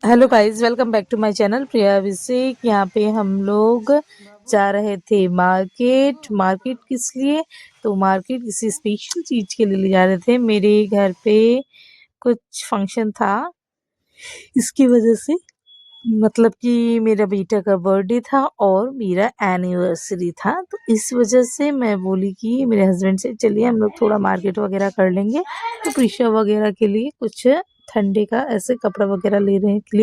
Hello guys, welcome back to my channel Priya Abhishek. यहाँ पे हम लोग जा रहे थे मार्केट किस लिए? तो मार्केट किसी स्पेशल चीज़ के लिए ले जा रहे थे। मेरे घर पे कुछ फंक्शन था, इसकी वजह से मतलब कि मेरा बेटा का बर्थडे था और मेरा एनिवर्सरी था। तो इस वजह से मैं बोली कि मेरे हस्बैंड से चलिए हम लोग थोड़ा मार्केट वगैरह कर लेंगे। तो प्रीशा वगैरह के लिए कुछ ठंडे का ऐसे कपड़ा वगैरह ले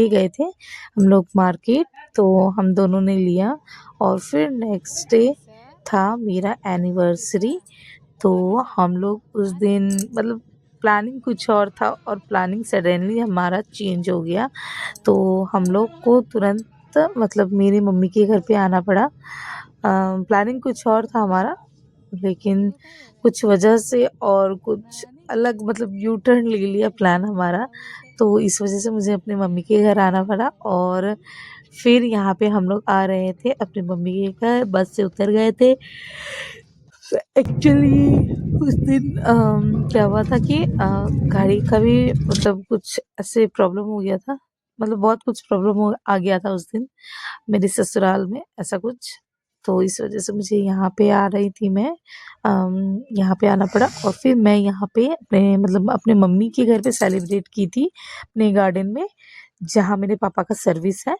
गए थे हम लोग मार्केट। तो हम दोनों ने लिया और फिर नेक्स्ट डे था मेरा एनिवर्सरी। तो हम लोग उस दिन मतलब प्लानिंग कुछ और था और प्लानिंग सडनली हमारा चेंज हो गया। तो हम लोग को तुरंत मतलब मेरी मम्मी के घर पे आना पड़ा। प्लानिंग कुछ और था हमारा, लेकिन कुछ वजह से और कुछ अलग मतलब यू टर्न ले लिया प्लान हमारा। तो इस वजह से मुझे अपनी मम्मी के घर आना पड़ा और फिर यहाँ पे हम लोग आ रहे थे अपनी मम्मी के घर, बस से उतर गए थे। एक्चुअली उस दिन क्या हुआ था कि गाड़ी का भी मतलब कुछ ऐसे प्रॉब्लम हो गया था, मतलब बहुत कुछ प्रॉब्लम आ गया था उस दिन मेरे ससुराल में ऐसा कुछ। तो इस वजह से मुझे यहाँ पे आ रही थी मैं, यहाँ पे आना पड़ा और फिर मैं यहाँ पे अपने मतलब अपने मम्मी के घर पे सेलिब्रेट की थी अपने गार्डन में, जहाँ मेरे पापा का सर्विस है।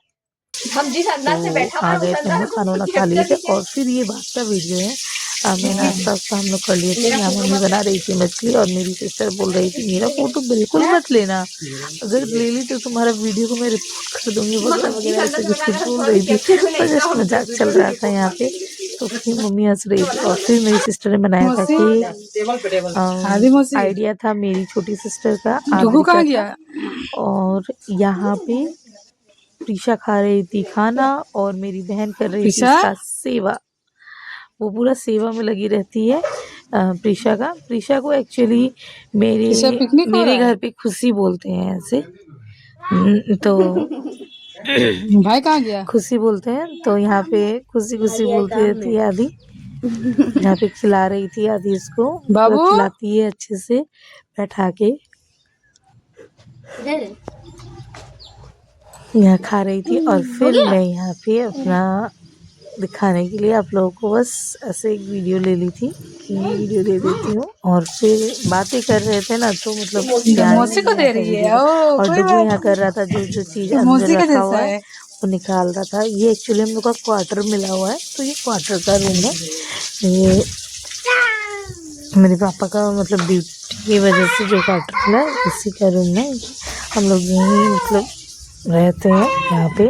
हम जिस अंदाज से बैठा आ गए थे, हम लोग खाना वाना खा लिए थे और फिर ये बात का वीडियो है। मैं नाश्ता वास्ता हम लोग कर लिए थे। यहाँ मम्मी बना रही थी मछली और मेरी सिस्टर बोल रही थी मेरा फोटो बिल्कुल मत लेना, अगर ले ली तो तुम्हारा वीडियो को मैं रिपोर्ट कर दूंगी वगैरह वगैरह ऐसे कुछ बोल रही थी। और जस्ट मजाक चल रहा था यहाँ पे। तो फिर मम्मी हंस रही थी और फिर मेरी सिस्टर ने बनाया था कि आइडिया था मेरी छोटी सिस्टर का आद्रिका का। और यहाँ पे प्रीशा खा रही थी खाना और मेरी बहन कर रही थी इसका सेवा। वो पूरा सेवा में लगी रहती है प्रीशा को एक्चुअली मेरे घर पे खुशी बोलते हैं ऐसे। तो भाई कहाँ गया? खुशी बोलते हैं, तो यहाँ पे खुशी बोलती रहती है आदि। यहाँ पे खिला रही थी आदि इसको, बाबू खिलाती है अच्छे से बैठा के, यहाँ खा रही थी। और फिर मैं यहाँ पे अपना दिखाने के लिए आप लोगों को बस ऐसे एक वीडियो ले ली थी कि वीडियो दे देती हूँ। और फिर बातें कर रहे थे ना, तो मतलब मौसी को दे रही है। और डुगू यहाँ कर रहा था जो चीज़ अंदर रखा हुआ है वो निकाल रहा था। ये एक्चुअली हम लोग का क्वार्टर मिला हुआ है, तो ये क्वार्टर का रूम है। ये मेरे पापा का मतलब ड्यूटी की वजह से जो क्वार्टर मिला है इसी का रूम है। हम लोग यहीं मतलब रहते हैं यहाँ पे।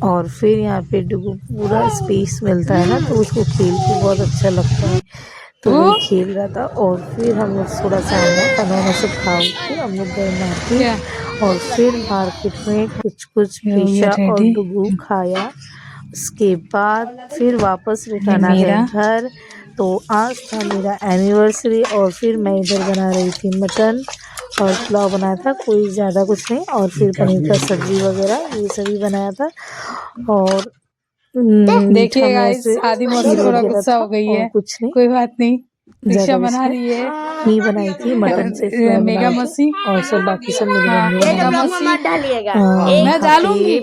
और फिर यहाँ पे डुगू पूरा स्पेस मिलता है ना, तो उसको खेल के बहुत अच्छा लगता है, तो वो खेल रहा था। और फिर हम लोग थोड़ा सा खाना से खा के हम लोग गए मार्केट। और फिर मार्केट में कुछ प्रीशा और डुगू खाया। उसके बाद फिर वापस रिटर्न आ गए घर। तो आज था मेरा एनिवर्सरी और फिर मैं इधर बना रही थी मटन और पुलाव बनाया था, कोई ज़्यादा कुछ नहीं। और फिर पनीर का सब्जी वगैरह ये सभी बनाया था। और देखिए गाइस, आदि मौसी थोड़ा गुस्सा हो गई है, कुछ नहीं, कोई बात नहीं। प्रीशा बना रही है, ही बनाई थी मटन से मेगा मौसी और सब बाकी सब मेरी मम्मी मेगा मौसी मैं डालूंगी।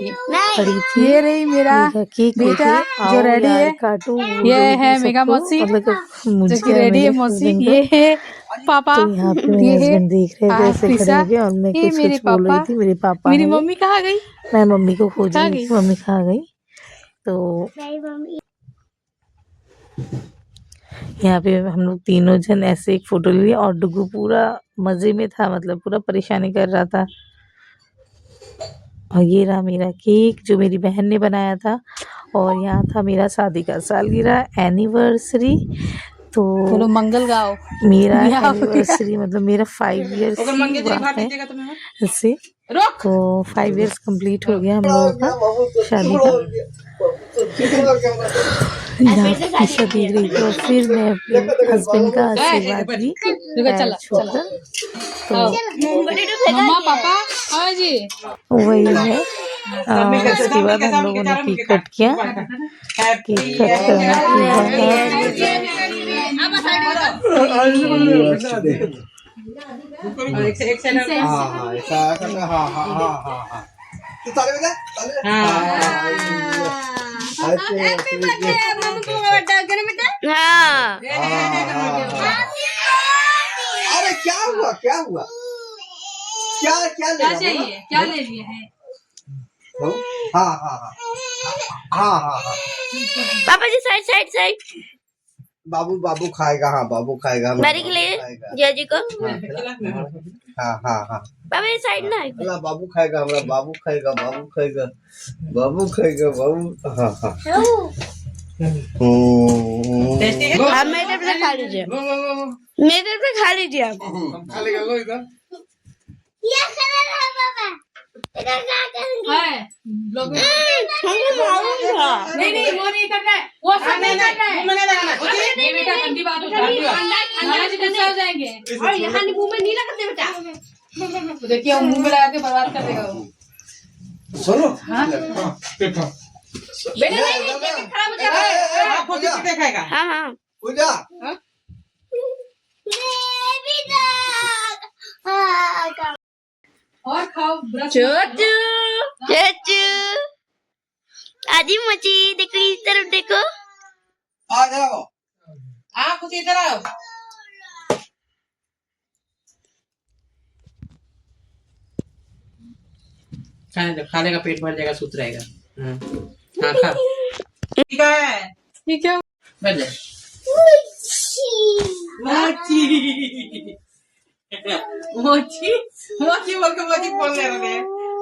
ये रही मेरा बेटा जो रेडी है, ये है मेगा मौसी जो कि रेडी है मौसी। ये है पापा, तो यहाँ पे मेरे हस्बैंड देख रहे थे ऐसे खड़े होके और मैं ये मेरे कुछ बोल रही थी। मेरे पापा मेरी मम्मी कहाँ गई? मैं मम्मी को खोज रही थी, मम्मी कहाँ गई। तो यहाँ पे हम लोग तीनों जन ऐसे एक फोटो लिए और डुगू पूरा मजे में था, मतलब पूरा परेशानी कर रहा था। और ये रहा मेरा केक जो मेरी बहन ने बनाया था। और यहाँ था मेरा शादी का सालगिरह एनिवर्सरी। तो बोलो मंगल गाओ। मेरा एनिवर्सरी मतलब मेरा 5 इयर्स हुआ है इससे। तो 5 इयर्स कंप्लीट हो गया हम लोगों का शादी का। यहाँ पीछा देख रही थी और फिर मैं अपने हस्बैंड का आशीर्वाद ली छोड़कर। तो मम्मा पापा जी वही है। उसके बाद हम लोगों ने केक कट किया। केक कट करने के बाद और एक साइड हाँ ऐसा करना हाँ हाँ हाँ हाँ हाँ तू ताले बजा अरे क्या हुआ क्या हुआ क्या क्या क्या चाहिए क्या ले लिए हैं हाँ हाँ हाँ हाँ हाँ हाँ पापा जी साइड साइड साइड बाबू बाबू खाएगा हाँ बाबू खाएगा मेरे के लिए जिया जी को हाँ हाँ हाँ पापा ये साइड ना अल्लाह बाबू खाएगा हमारा बाबू खाएगा बाबू खाएगा बाबू खाएगा बाबू हाँ हाँ आप मेरे तरफ से खा लीजिए मेरे तरफ से खा लीजिए आप खा लेगा लो इधर है लोग नहीं वो नहीं करना है वो सब नहीं करना है नहीं बेटा ठंडी बात महाराज गुस्सा हो जाएंगे और यहाँ मुंह में नहीं लगते बेटा देखिए वो मुंह में लगा के बर्बाद कर देगा वो सुनो बेटा नहीं खराब हो जाएगा हाँ हाँ पूजा और खाओ ब्रश चोचू चोचू आजी मची देखो इस तरफ देखो आ जाओ कुछ इधर आओ खाने का पेट भर जाएगा सूत रहेगा हाँ खा ठीक है ठीक है बैठ जा मोची मोची बोल के मोची बोलने लगे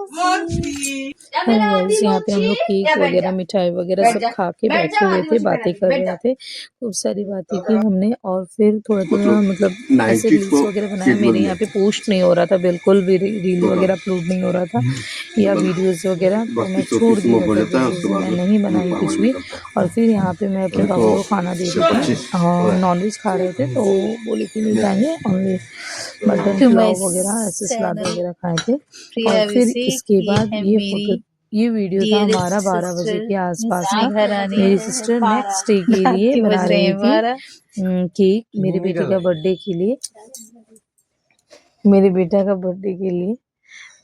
मोची गाइस यहाँ पे हम लोग केक वगैरह मिठाई वगैरह सब खा के बैठे हुए थे बातें कर रहे थे खूब सारी बातें की हमने और फिर थोड़ा थोड़ा मतलब ऐसे रील्स वगैरह बनाया मेरे यहाँ पे पोस्ट नहीं हो रहा था बिल्कुल भी रील वगैरह अपलोड नहीं हो रहा था या वीडियोस वगैरह तो मैं छोड़ दिया था मैं नहीं बनाई कुछ भी और फिर यहाँ पे मैं अपने पापा को खाना दे रही थी नॉनवेज खा रहे थे तो बोले कि नहीं खाएंगे ओनली मटन पुलाव वगैरह ऐसे सलाद वगैरह खाए थे और फिर इसके बाद ये वीडियो था हमारा 12 बजे के आसपास का मेरी सिस्टर नेक्स्ट डे के लिए बना रही थी केक मेरे बेटे का बर्थडे के लिए मेरे बेटा का बर्थडे के लिए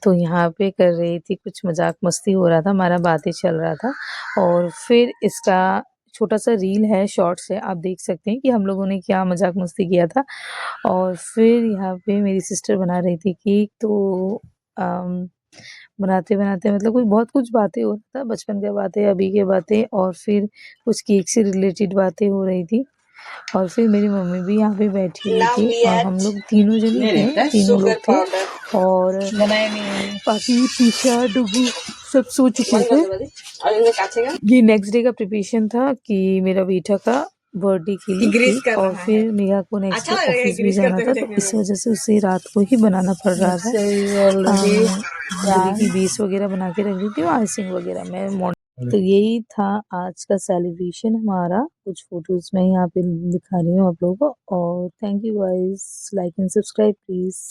तो यहाँ पे कर रही थी कुछ मजाक मस्ती हो रहा था हमारा बातें चल रहा था और फिर इसका छोटा सा रील है शॉर्ट्स है आप देख सकते हैं कि हम लोगों ने क्या मजाक मस्ती किया था और फिर यहाँ पे मेरी सिस्टर बना रही थी केक तो बनाते बनाते मतलब बहुत कुछ बातें हो रहा था बचपन की बातें अभी की बातें और फिर कुछ केक से रिलेटेड बातें हो रही थी और फिर मेरी मम्मी भी यहाँ पे बैठी हुई थी और हम लोग तीनों जने थे तीनों लोग थे और बाकी पीछा डुगू सब सो चुके थे ये नेक्स्ट डे का प्रिपरेशन था कि मेरा बेटा का बर्थडे के लिए और फिर मेरा को नेक्स्ट डे ऑफिस भी जाना था तो इस वजह से उसे रात को ही बनाना पड़ रहा था की बेस वगैरह बना के रख दी थी आइसिंग वगैरह मैं तो यही था आज का सेलिब्रेशन हमारा कुछ फोटोज मैं यहाँ पे दिखा रही हूँ आप लोगों को और thank you guys like and subscribe please.